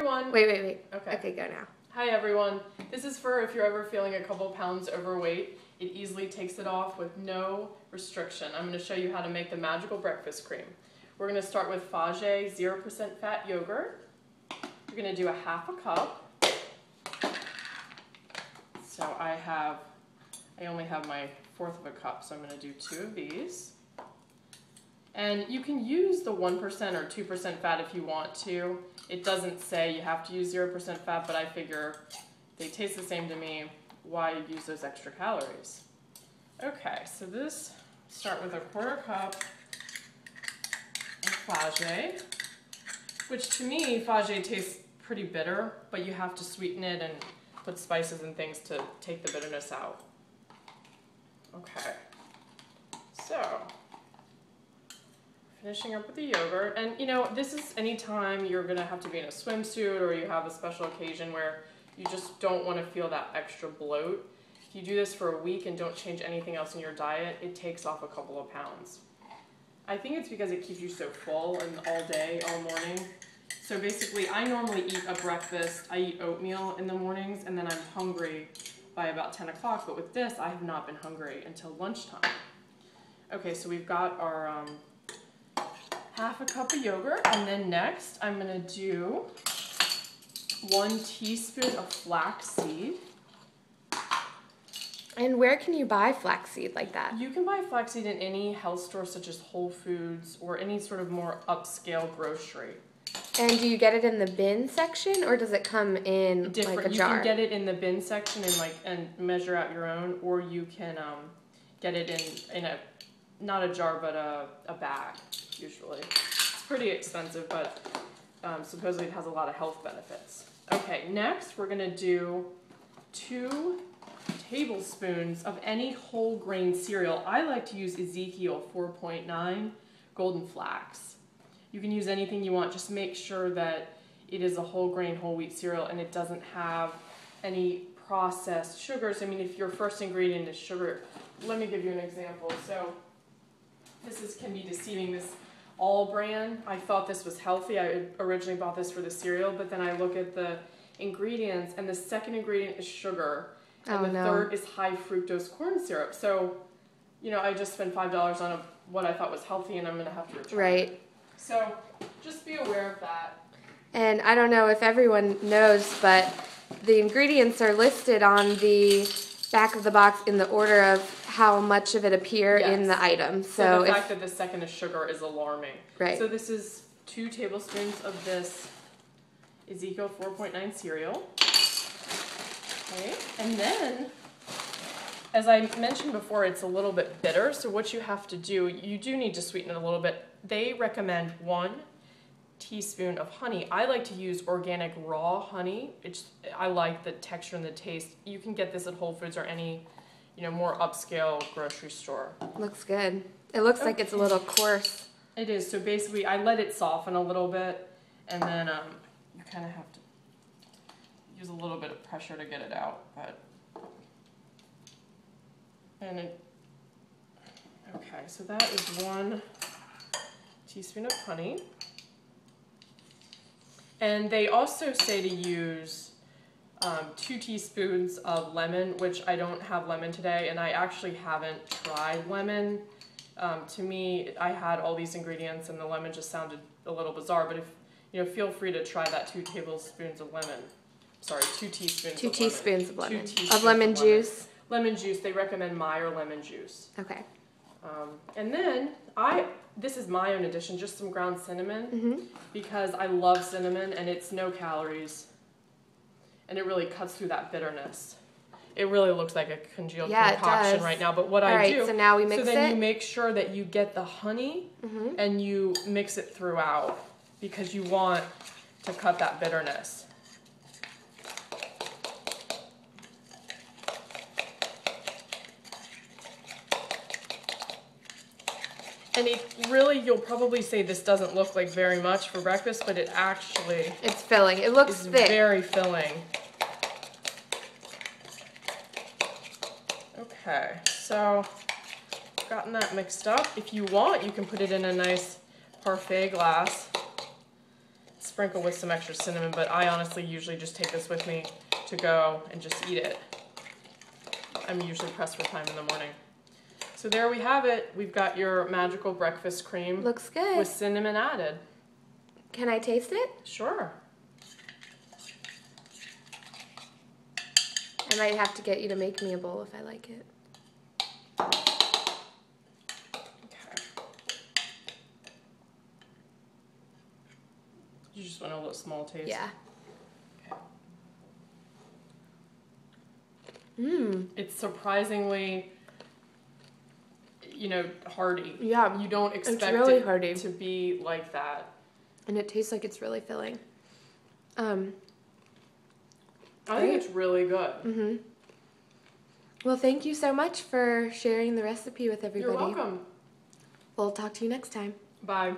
everyone. Wait. Okay. Okay, go now. Hi everyone. This is for if you're ever feeling a couple pounds overweight. It easily takes it off with no restriction. I'm going to show you how to make the magical breakfast cream. We're going to start with Fage 0% fat yogurt. We're going to do a half a cup. So I only have my fourth of a cup, so I'm going to do 2 of these. And you can use the 1% or 2% fat if you want to. It doesn't say you have to use 0% fat, but I figure they taste the same to me. Why use those extra calories? Okay, so start with a 1/4 cup of Fage, which to me, Fage tastes pretty bitter, but you have to sweeten it and put spices and things to take the bitterness out. Okay, so finishing up with the yogurt, and you know, this is anytime you're gonna have to be in a swimsuit or you have a special occasion where you just don't want to feel that extra bloat. If you do this for a week and don't change anything else in your diet, it takes off a couple of pounds. I think it's because it keeps you so full and all day, all morning. So basically, I normally eat a breakfast, I eat oatmeal in the mornings, and then I'm hungry by about 10 o'clock, but with this, I have not been hungry until lunchtime. Okay, so we've got our half a cup of yogurt, and then next I'm gonna do 1 teaspoon of flaxseed. And where can you buy flaxseed like that? You can buy flaxseed in any health store such as Whole Foods or any sort of more upscale grocery. And do you get it in the bin section or does it come in like a jar? You can get it in the bin section and measure out your own, or you can get it in a, not a jar, but a bag usually. It's pretty expensive, but supposedly it has a lot of health benefits. Okay, next we're gonna do 2 tablespoons of any whole grain cereal. I like to use Ezekiel 4.9 Golden Flax. You can use anything you want, just make sure that it is a whole grain, whole wheat cereal and it doesn't have any processed sugars. I mean, if your first ingredient is sugar, let me give you an example. So this can be deceiving, this All brand. I thought this was healthy. I originally bought this for the cereal, but then I look at the ingredients and the second ingredient is sugar. And the third is high fructose corn syrup. So, you know, I just spent $5 on what I thought was healthy and I'm going to have to return it. So just be aware of that. And I don't know if everyone knows, but the ingredients are listed on the back of the box in the order of how much of it appear in the item. So the fact that the second is sugar is alarming. Right. So this is 2 tablespoons of this Ezekiel 4.9 cereal. Okay, and then, as I mentioned before, it's a little bit bitter, so what you have to do, you do need to sweeten it a little bit. They recommend 1 teaspoon of honey. I like to use organic raw honey. I like the texture and the taste. You can get this at Whole Foods or any, you know, more upscale grocery store. Looks good. It looks like it's a little coarse. It is, so basically I let it soften a little bit, and then you kind of have to use a little bit of pressure to get it out, okay, so that is 1 teaspoon of honey. And they also say to use 2 teaspoons of lemon, which I don't have lemon today, and I actually haven't tried lemon. To me, I had all these ingredients and the lemon just sounded a little bizarre, but feel free to try that 2 tablespoons of lemon. Sorry, 2 teaspoons 2 of teaspoons lemon. of lemon. Of lemon juice? Lemon juice. They recommend Meyer lemon juice. Okay. And then, this is my own addition, just some ground cinnamon, because I love cinnamon and it's no calories. And it really cuts through that bitterness. It really looks like a congealed concoction right now, but what I do, so now we mix it. So then you make sure that you get the honey and you mix it throughout because you want to cut that bitterness. And you'll probably say this doesn't look like very much for breakfast, but it actually it's filling. It looks thick. It's very filling. Okay, so gotten that mixed up. If you want, you can put it in a nice parfait glass. It's sprinkle with some extra cinnamon, but I honestly usually just take this with me to go and just eat it. I'm usually pressed for time in the morning. So there we have it. We've got your magical breakfast cream. Looks good. With cinnamon added. Can I taste it? Sure. I might have to get you to make me a bowl if I like it. Okay. You just want a little small taste? Yeah. Okay. Mmm. It's surprisingly, hearty. Yeah. You don't expect really it hearty. to be like that. And it tastes like it's really filling. I think it's really good. Mm-hmm. Well, thank you so much for sharing the recipe with everybody. You're welcome. We'll talk to you next time. Bye.